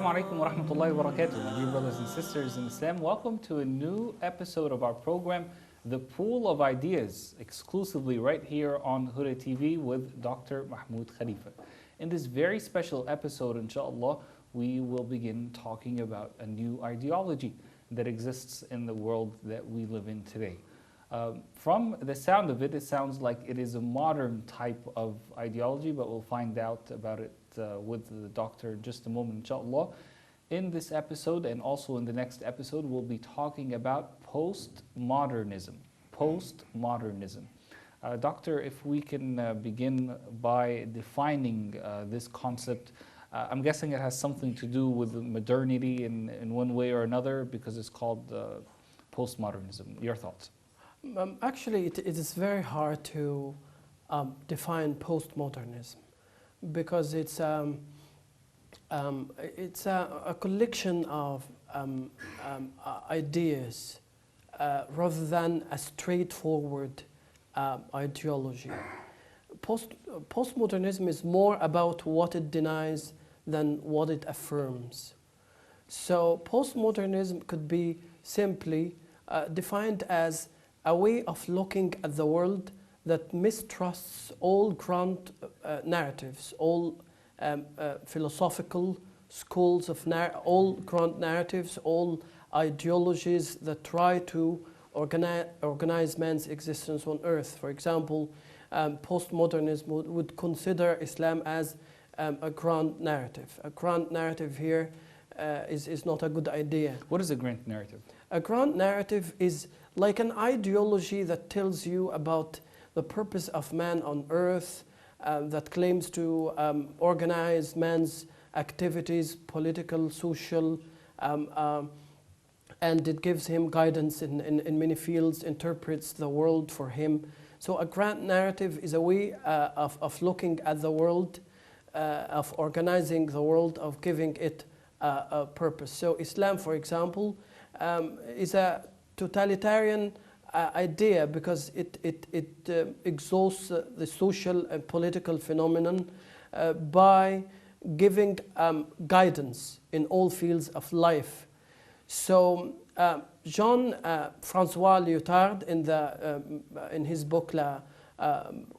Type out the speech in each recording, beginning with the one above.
Assalamu alaikum wa rahmatullahi wa barakatuh. My dear brothers and sisters in Islam, welcome to a new episode of our program, The Pool of Ideas, exclusively right here on Huda TV with Dr. Mahmoud Khalifa. In this very special episode, inshallah, we will begin talking about a new ideology that exists in the world that we live in today. From the sound of it, it sounds like it is a modern type of ideology, but we'll find out about it with the doctor in just a moment, inshallah. In this episode and also in the next episode, we'll be talking about postmodernism. Postmodernism. Doctor, if we can begin by defining this concept, I'm guessing it has something to do with modernity in one way or another because it's called postmodernism. Your thoughts? Actually, it is very hard to define postmodernism because it's a collection of ideas rather than a straightforward ideology. Postmodernism is more about what it denies than what it affirms. So postmodernism could be simply defined as a way of looking at the world that mistrusts all grand narratives, all philosophical schools of all grand narratives, all ideologies that try to organize man's existence on earth. For example, postmodernism would consider Islam as a grand narrative. A grand narrative here is not a good idea. What is a grand narrative? A grand narrative is like an ideology that tells you about the purpose of man on earth, that claims to organize man's activities, political, social, and it gives him guidance in many fields, interprets the world for him. So a grand narrative is a way of looking at the world, of organizing the world, of giving it a purpose. So Islam, for example, is a totalitarian idea because it exhausts the social and political phenomenon by giving guidance in all fields of life. So Jean-François Lyotard in his book La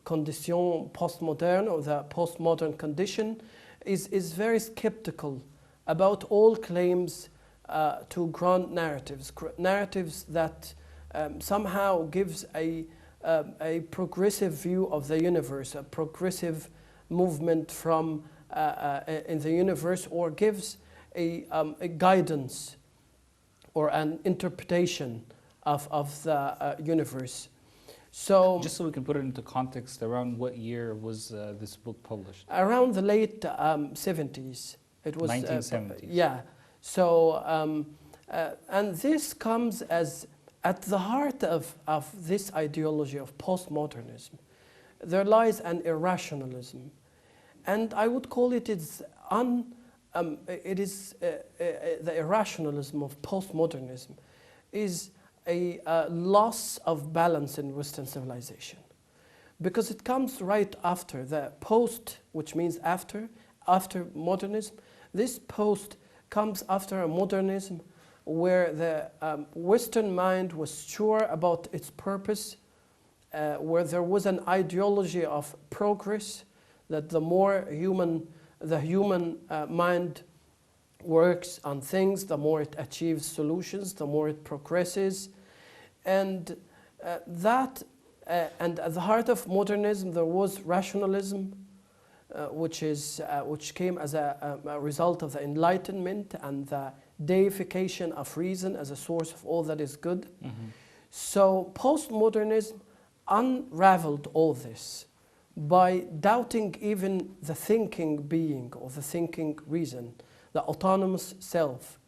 Condition Postmoderne, or the postmodern condition, is very skeptical about all claims to grand narratives, narratives that somehow gives a progressive view of the universe, a progressive movement from in the universe, or gives a guidance or an interpretation of the universe. So, just so we can put it into context, around what year was this book published? Around the late 70s. It was 1970s. Yeah. So, and this comes as at the heart of this ideology of postmodernism. There lies an irrationalism, and I would call it the irrationalism of postmodernism is a loss of balance in Western civilization, because it comes right after the post, which means after modernism. This post comes after a modernism where the Western mind was sure about its purpose, where there was an ideology of progress, that the more the human mind works on things, the more it achieves solutions, the more it progresses. And and at the heart of modernism there was rationalism, which came as a result of the Enlightenment and the deification of reason as a source of all that is good. Mm-hmm. So postmodernism unraveled all this by doubting even the thinking being or the thinking reason, the autonomous self.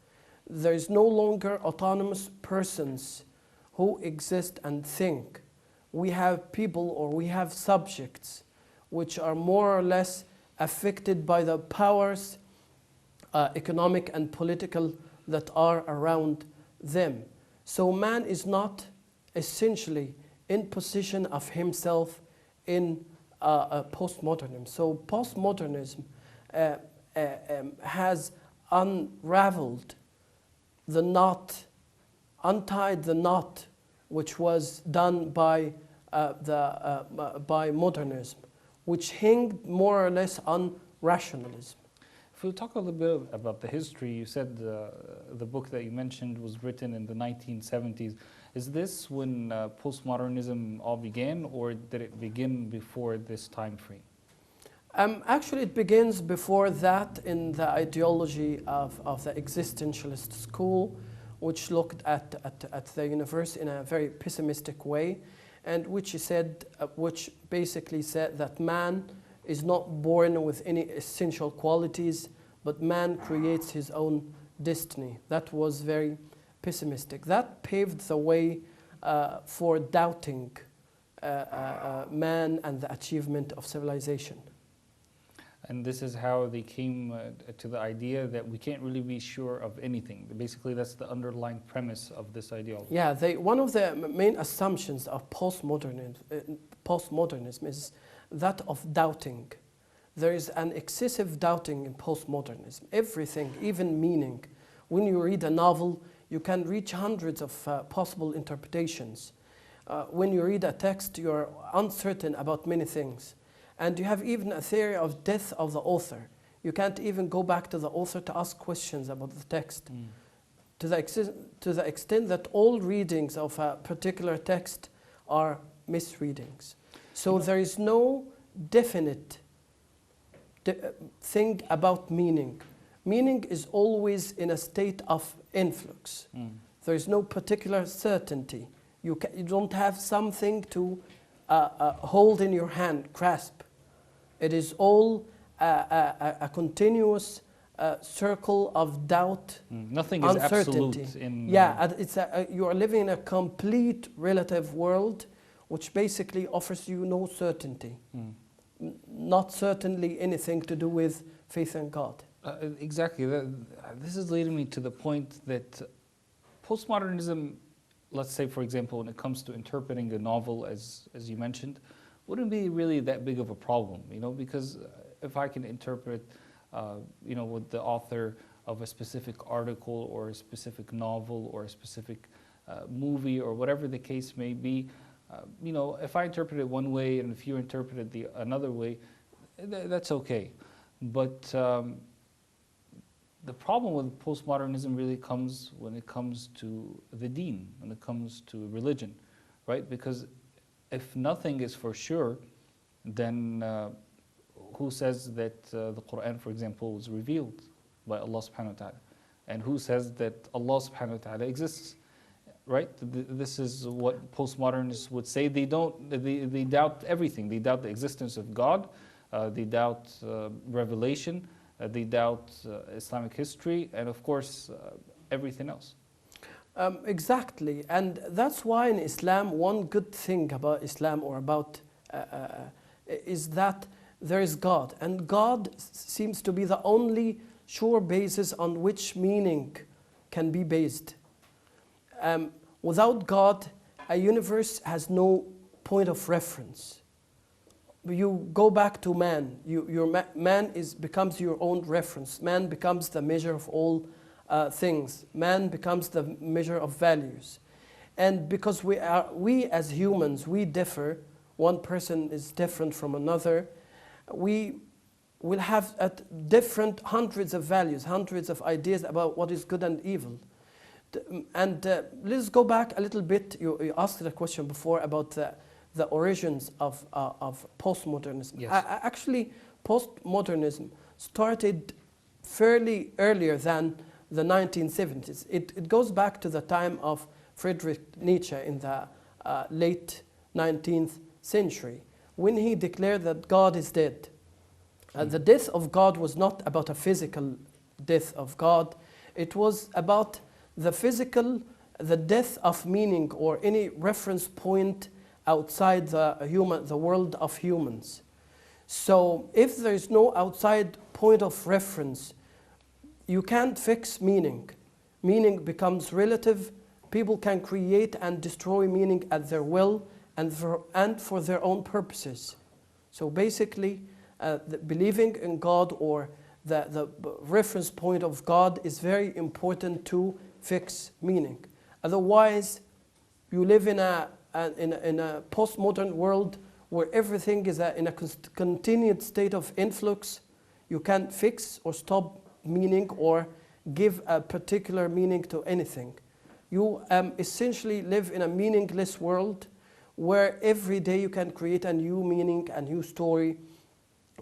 There is no longer autonomous persons who exist and think. We have people, or we have subjects, which are more or less affected by the powers, economic and political, that are around them. So man is not essentially in position of himself in postmodernism. So postmodernism has unraveled the knot, untied the knot which was done by by modernism, which hinged more or less on rationalism. If we talk a little bit about the history, you said the book that you mentioned was written in the 1970s. Is this when postmodernism all began, or did it begin before this time frame? Actually, it begins before that in the ideology of the existentialist school, which looked at the universe in a very pessimistic way, and which basically said that man is not born with any essential qualities, but man creates his own destiny. That was very pessimistic. That paved the way for doubting man and the achievement of civilization. And this is how they came to the idea that we can't really be sure of anything. Basically, that's the underlying premise of this ideology. Yeah, one of the main assumptions of postmodernism is that of doubting. There is an excessive doubting in postmodernism. Everything, even meaning. When you read a novel, you can reach hundreds of possible interpretations. When you read a text, you're uncertain about many things. And you have even a theory of death of the author. You can't even go back to the author to ask questions about the text. To the extent that all readings of a particular text are misreadings. So there is no definite thing about meaning. Meaning is always in a state of influx. There is no particular certainty. You don't have something to hold in your hand, grasp. It is all a continuous circle of doubt, Nothing is uncertainty. absolute. You are living in a complete relative world, which basically offers you no certainty. Not certainly anything to do with faith in God. Exactly. This is leading me to the point that postmodernism, let's say, for example, when it comes to interpreting a novel, as you mentioned, wouldn't be really that big of a problem, because if I can interpret, with the author of a specific article or a specific novel or a specific movie or whatever the case may be, if I interpret it one way and if you interpret it another way, that's okay. But the problem with postmodernism really comes when it comes to the deen, when it comes to religion, right? Because if nothing is for sure, then who says that the Quran, for example, was revealed by Allah subhanahu wa ta'ala? And who says that Allah subhanahu wa ta'ala exists? Right? This is what postmodernists would say. They doubt everything. They doubt the existence of God. They doubt revelation. They doubt Islamic history. And of course, everything else. Exactly. And that's why in Islam, one good thing about Islam or about is that there is God. And God seems to be the only sure basis on which meaning can be based. Without God, a universe has no point of reference. You go back to man. Man becomes your own reference. Man becomes the measure of all things. Man becomes the measure of values. And because we as humans, we differ. One person is different from another. We will have different hundreds of values, hundreds of ideas about what is good and evil. And let's go back a little bit. You asked the question before about the origins of postmodernism. Yes. Actually, postmodernism started fairly earlier than the 1970s. It goes back to the time of Friedrich Nietzsche in the late 19th century, when he declared that God is dead. The death of God was not about a physical death of God. It was about the death of meaning or any reference point outside the world of humans. So if there is no outside point of reference, you can't fix meaning. Meaning becomes relative. People can create and destroy meaning at their will and for their own purposes. So basically, believing in God or the reference point of God is very important to fix meaning. Otherwise, you live in a postmodern world where everything is in a continued state of influx. You can't fix or stop meaning or give a particular meaning to anything. You essentially live in a meaningless world where every day you can create a new meaning, a new story.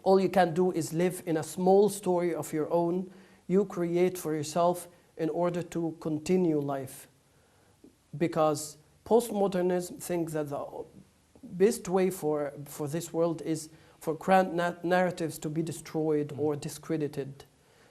All you can do is live in a small story of your own you create for yourself in order to continue life. Because postmodernism thinks that the best way for this world is for grand narratives to be destroyed or discredited.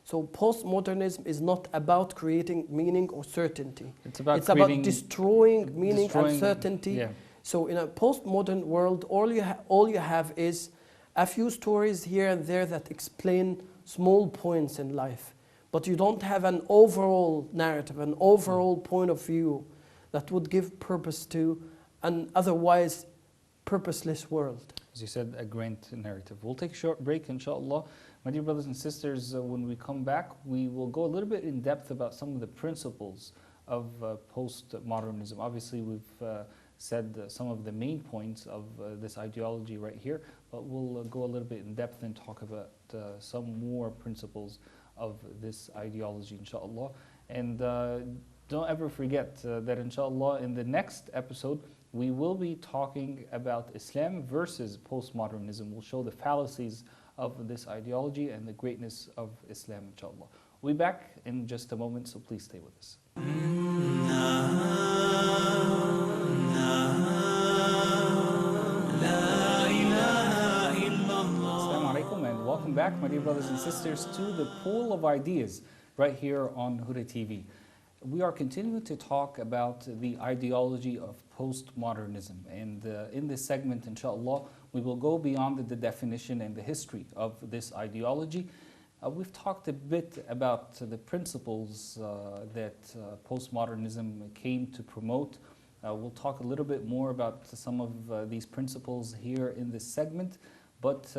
So postmodernism is not about creating meaning or certainty. It's about destroying meaning and certainty. Yeah. So in a postmodern world, all you have is a few stories here and there that explain small points in life. But you don't have an overall narrative, an overall point of view that would give purpose to an otherwise purposeless world. As you said, a grand narrative. We'll take a short break, inshallah. My dear brothers and sisters, when we come back, we will go a little bit in depth about some of the principles of postmodernism. Obviously, we've said some of the main points of this ideology right here, but we'll go a little bit in depth and talk about some more principles of this ideology, inshallah. And don't ever forget that, inshallah, in the next episode, we will be talking about Islam versus postmodernism. We'll show the fallacies of this ideology and the greatness of Islam, inshallah. We'll be back in just a moment, so please stay with us. Assalamu alaikum and welcome back, my dear brothers and sisters, to the Pool of Ideas right here on Huda TV. We are continuing to talk about the ideology of postmodernism, and in this segment, inshallah, we will go beyond the definition and the history of this ideology. We've talked a bit about the principles that postmodernism came to promote. We'll talk a little bit more about some of these principles here in this segment, but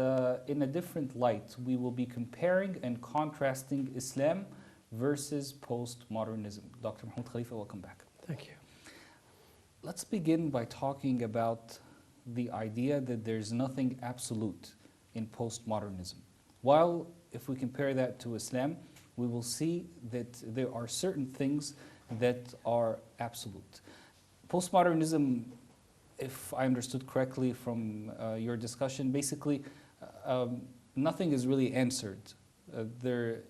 in a different light. We will be comparing and contrasting Islam versus postmodernism. Dr. Mahmoud Khalifa, welcome back. Thank you. Let's begin by talking about the idea that there's nothing absolute in postmodernism. While if we compare that to Islam, we will see that there are certain things that are absolute. Postmodernism, if I understood correctly from your discussion, basically nothing is really answered. There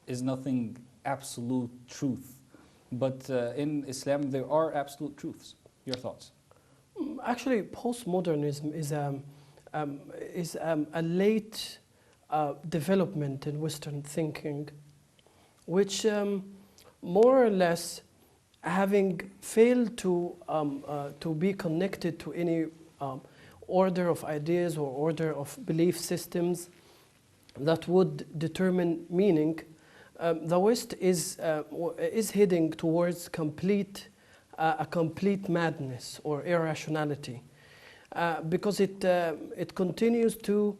is nothing absolute truth. But in Islam, there are absolute truths. Your thoughts? Actually, postmodernism is a late development in Western thinking, which more or less, having failed to be connected to any order of ideas or order of belief systems that would determine meaning, the West is heading towards a complete madness or irrationality, because it continues to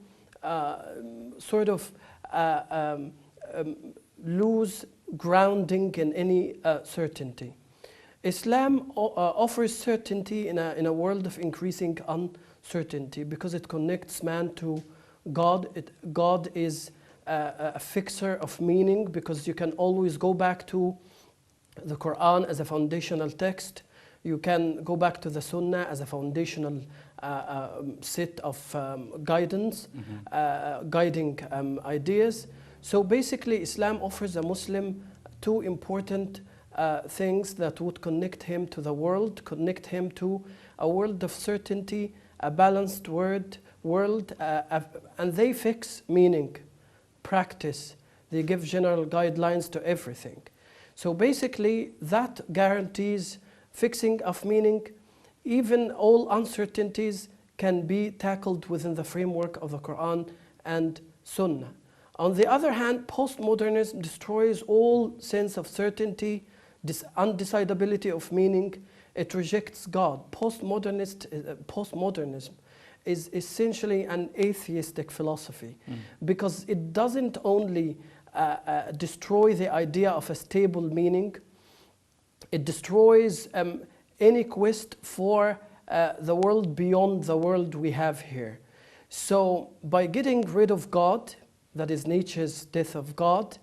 sort of lose grounding in any certainty. Islam offers certainty in a world of increasing uncertainty because it connects man to God. God is a fixer of meaning because you can always go back to the Quran as a foundational text. You can go back to the Sunnah as a foundational set of guidance, guiding ideas. So basically, Islam offers a Muslim two important things that would connect him to the world, connect him to a world of certainty, a balanced world, and they fix meaning, practice. They give general guidelines to everything. So basically, that guarantees fixing of meaning. Even all uncertainties can be tackled within the framework of the Quran and Sunnah. On the other hand, postmodernism destroys all sense of certainty, undecidability of meaning. It rejects God. Postmodernism is essentially an atheistic philosophy because it doesn't only destroy the idea of a stable meaning. It destroys any quest for the world beyond the world we have here. So by getting rid of God, that is nature's death of God,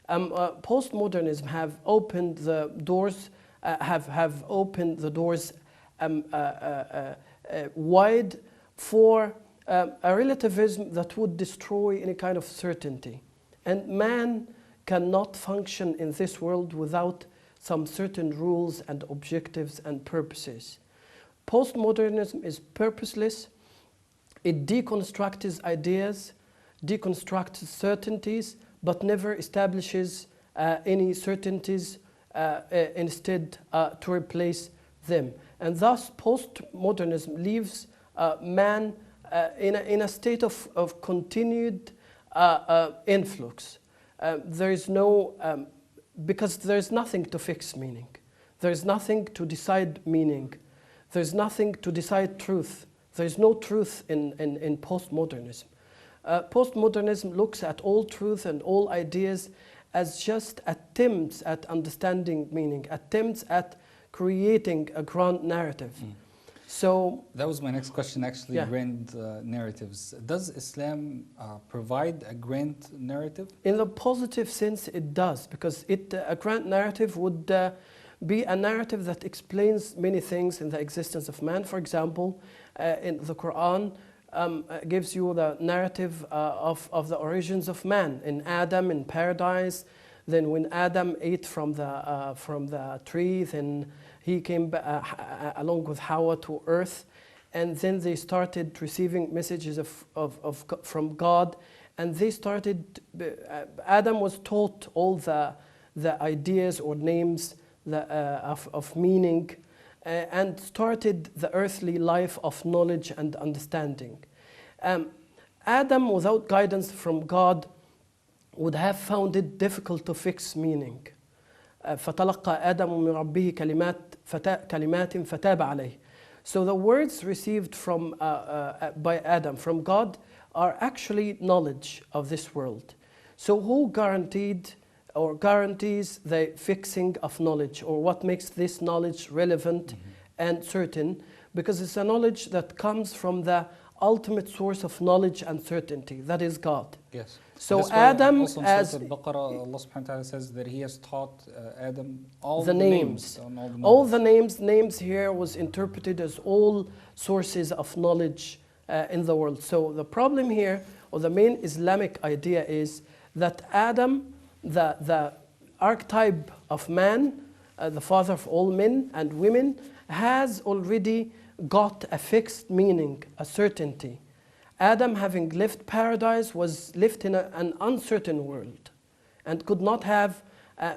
postmodernism have opened the doors, have opened the doors wide for a relativism that would destroy any kind of certainty. And man cannot function in this world without some certain rules and objectives and purposes. Postmodernism is purposeless. It deconstructs ideas, deconstructs certainties, but never establishes any certainties instead to replace them. And thus postmodernism leaves man in a state of continued influx. There is no, because there is nothing to fix meaning. There is nothing to decide meaning. There is nothing to decide truth. There is no truth in postmodernism. Postmodernism looks at all truth and all ideas as just attempts at understanding meaning, attempts at creating a grand narrative. So that was my next question, actually. Yeah. Grand narratives. Does Islam provide a grand narrative? In the positive sense, it does, because a grand narrative would be a narrative that explains many things in the existence of man. For example, in the Quran gives you the narrative of the origins of man, in Adam in paradise. Then when Adam ate from the tree, then he came along with Hawa to earth, and then they started receiving messages from God, and they started. Adam was taught all the ideas or names of meaning, and started the earthly life of knowledge and understanding. Adam, without guidance from God, would have found it difficult to fix meaning. فَتَلَقَّى آدَمُ مِنْ رَبِّهِ كَلِمَاتٍ فَتَابَ عَلَيْهِ. So the words received by Adam from God are actually knowledge of this world. So who guaranteed or guarantees the fixing of knowledge, or what makes this knowledge relevant and certain? Because it's a knowledge that comes from the ultimate source of knowledge and certainty, that is God. Yes. So Adam, also in as Surah Al-Baqarah, Allah subhanahu wa ta'ala says that He has taught Adam all the names. All the names here was interpreted as all sources of knowledge in the world. So the problem here, or the main Islamic idea, is that Adam, the archetype of man, the father of all men and women, has already got a fixed meaning, a certainty. Adam, having left paradise, was left in an uncertain world and could not have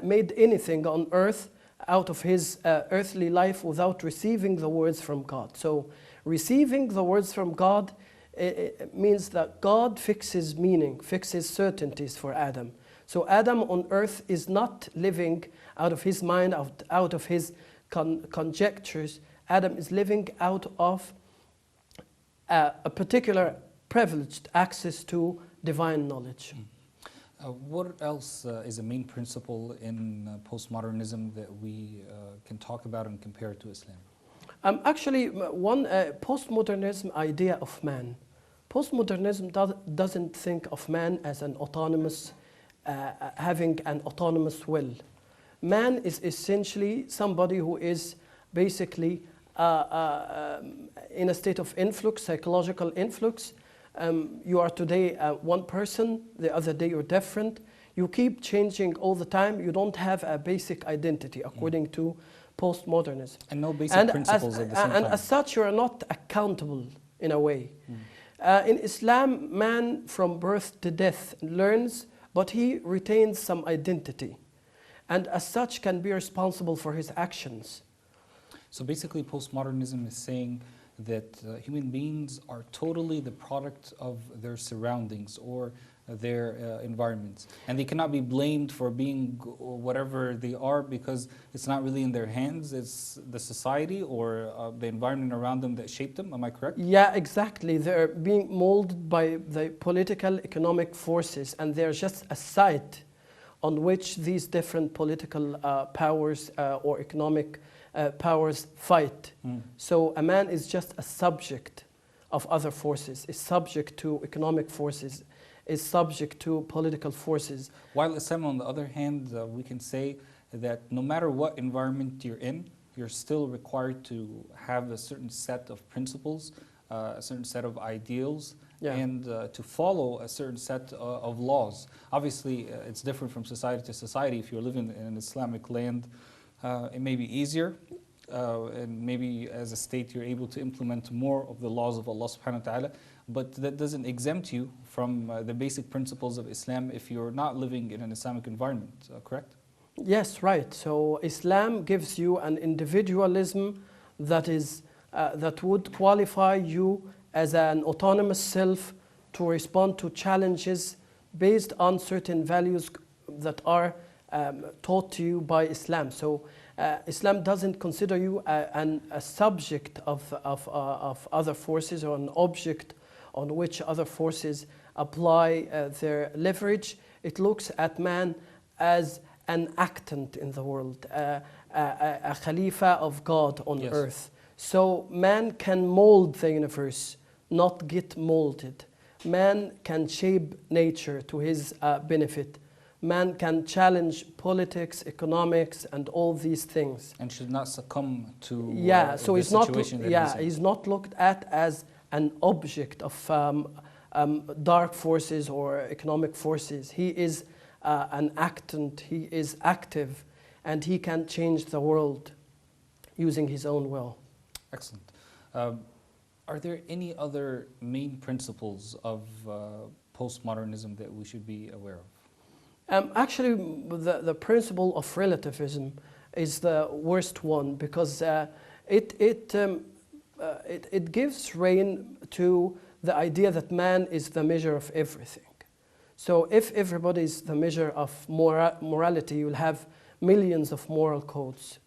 made anything on earth out of his earthly life without receiving the words from God. So receiving the words from God it means that God fixes meaning, fixes certainties for Adam. So Adam on earth is not living out of his mind, out of his conjectures. Adam is living out of a particular privileged access to divine knowledge. What else is a main principle in postmodernism that we can talk about and compare to Islam? Actually, one postmodernism idea of man. Postmodernism doesn't think of man as an autonomous, having an autonomous will. Man is essentially somebody who is basically in a state of influx, psychological influx. You are today one person, the other day you're different. You keep changing all the time. You don't have a basic identity according to postmodernism. And no basic principles at the same time. And as such, you are not accountable in a way. In Islam, man from birth to death learns, but he retains some identity. And as such can be responsible for his actions. So basically postmodernism is saying that human beings are totally the product of their surroundings or their environments. And they cannot be blamed for being whatever they are because it's not really in their hands. It's the society or the environment around them that shaped them. Am I correct? Yeah, exactly. They're being molded by the political, economic forces, and they're just a site on which these different political powers or economic powers fight. So a man is just a subject of other forces, is subject to economic forces, is subject to political forces. While Islam, on the other hand, we can say that no matter what environment you're in, you're still required to have a certain set of principles, a certain set of ideals, and to follow a certain set of laws. Obviously, it's different from society to society. If you're living in an Islamic land, it may be easier, and maybe as a state you're able to implement more of the laws of Allah subhanahu wa ta'ala, but that doesn't exempt you from the basic principles of Islam if you're not living in an Islamic environment, correct? Yes, right. So Islam gives you an individualism that is that would qualify you as an autonomous self to respond to challenges based on certain values that are taught to you by Islam. So Islam doesn't consider you a subject of other forces or an object on which other forces apply their leverage. It looks at man as an actant in the world, a Khalifa of God on earth. So man can mold the universe, not get molded. Man can shape nature to his benefit. Man can challenge politics, economics, and all these things. And should not succumb to so the he's not, situation that he's in. he's not looked at as an object of dark forces or economic forces. He is an actant, he is active, and he can change the world using his own will. Excellent. Are there any other main principles of postmodernism that we should be aware of? Actually, the principle of relativism is the worst one because it gives rein to the idea that man is the measure of everything. So if everybody is the measure of morality, you'll have millions of moral codes.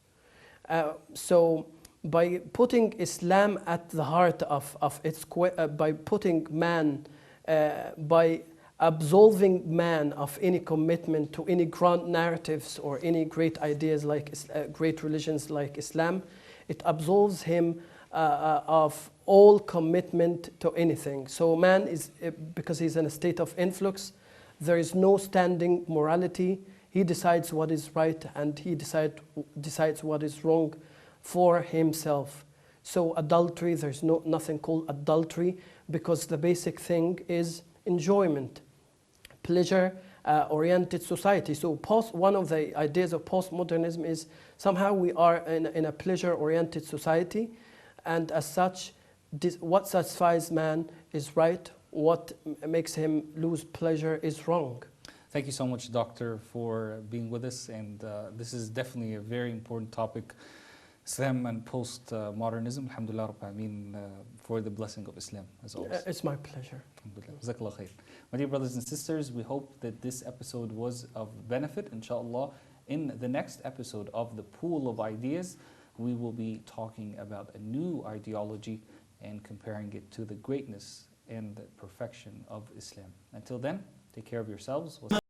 So by putting Islam at the heart of its, by putting man, by absolving man of any commitment to any grand narratives or any great ideas like great religions like Islam, it absolves him of all commitment to anything. So man is, because he's in a state of influx, there is no standing morality. He decides what is right and he decides what is wrong for himself. So adultery, there's nothing called adultery because the basic thing is enjoyment, pleasure-oriented society. So one of the ideas of postmodernism is somehow we are in a pleasure-oriented society, and as such, what satisfies man is right, what makes him lose pleasure is wrong. Thank you so much, Doctor, for being with us, and this is definitely a very important topic, Islam and post-modernism. Alhamdulillah Rabbil Alameen, for the blessing of Islam, as always. It's my pleasure. Alhamdulillah. Jazakallah khair. My dear brothers and sisters, we hope that this episode was of benefit, inshallah. In the next episode of the Pool of Ideas, we will be talking about a new ideology and comparing it to the greatness and the perfection of Islam. Until then, take care of yourselves.